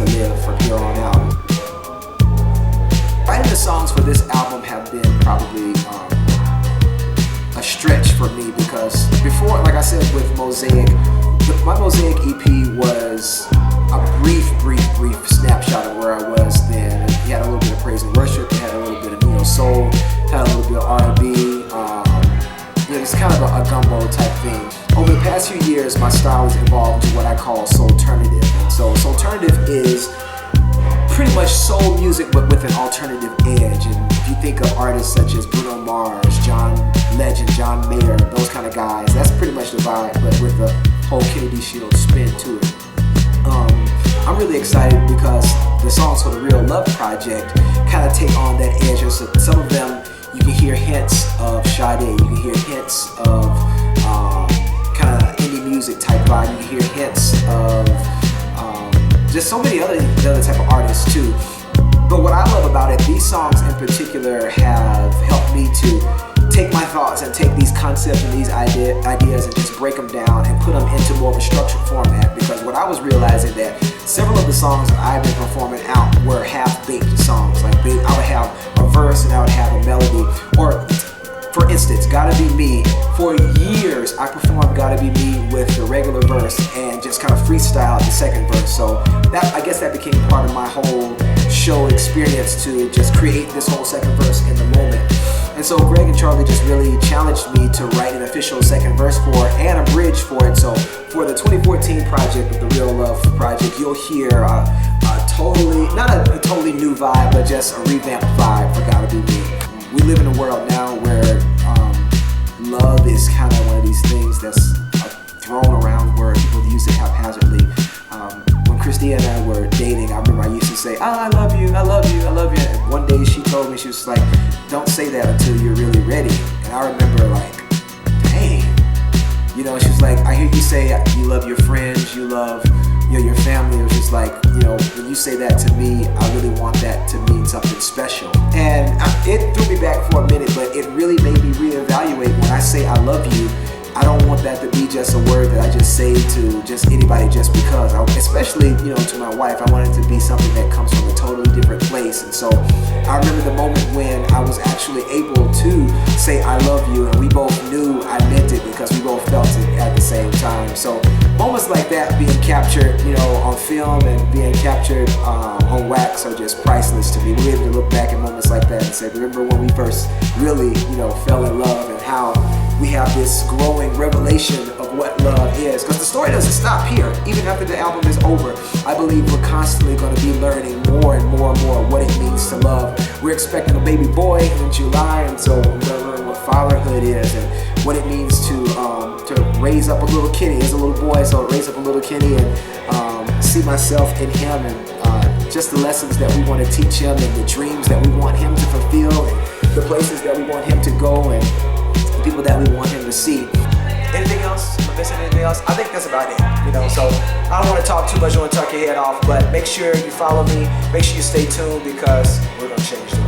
to live from here on out. Writing the songs for this album have been probably a stretch for me because before, like I said with Mosaic, my Mosaic EP was a brief snapshot of where I was then. And he had a little bit of praise and worship, it had a little bit of neo-soul, had a little bit of R&B. It's kind of a gumbo type thing. Over the past few years, my style has evolved to what I call soulternative. And so soulternative is pretty much soul music but with an alternative edge. And if you think of artists such as Bruno Mars, John Legend, John Mayer, those kind of guys, that's pretty much the vibe, but with the whole Kennedy Shields spin to it. I'm really excited because the songs for the Real Love Project kind of take on that edge. And so some of them you can hear hints of Sade, you can hear hints of kind of indie music type vibe, you can hear hints of just so many other type of artists too. But what I love about it, these songs in particular have helped me to take my thoughts and take these concepts and these ideas and just break them down and put them into more of a structured format, because what I was realizing that several of the songs that I've been performing out were half-baked songs. Like I would have a verse and I would have a melody. Or for instance, Gotta Be Me, for years I performed Gotta Be Me with the regular verse and just kind of freestyled the second verse. So I guess that became part of my whole show experience, to just create this whole second verse in the moment. And so Greg and Charlie just really challenged me to write an official second verse for it and a bridge for it. So for the 2014 project with the Real Love Project, you'll hear not a totally new vibe, but just a revamped vibe for Gotta Be Me. We live in a world now where love is kind of one of these things that's a thrown around word. People use it haphazardly. When Christina and I were dating, I remember I used to say, I love you, I love you, I love you. And one day she told me, she was like, don't say that until you're really ready. And I remember like, hey, she was like, I hear you say you love your friends, you love your family. It was just like, when you say that to me, I really want that to mean something special. And it threw me back for a minute, but it really made me reevaluate. When I say I love you, I don't want that to be just a word that I just say to just anybody just because. Especially, to my wife, I want it to be something that comes from a totally different place. And so I remember the moment when I was actually able to say I love you, and we both knew I meant it because we both felt it at the same time. So moments like that being captured, on film and being captured on wax are just priceless to me. We're able to look back at moments like that and say, remember when we first really, fell in love, and how we have this growing revelation of what love is. Because the story doesn't stop here. Even after the album is over, I believe we're constantly going to be learning more and more what it means to love. We're expecting a baby boy in July, and so we're going to learn what fatherhood is and what it means to raise up a little kitty. As a little boy, so raise up a little kitty and see myself in him, and just the lessons that we want to teach him, and the dreams that we want him to fulfill, and the places that we want him to go, and people that we want him to see. Anything else? Am I missing anything else? I think that's about it. So I don't want to talk too much. I want to tuck your head off, but make sure you follow me. Make sure you stay tuned, because we're going to change the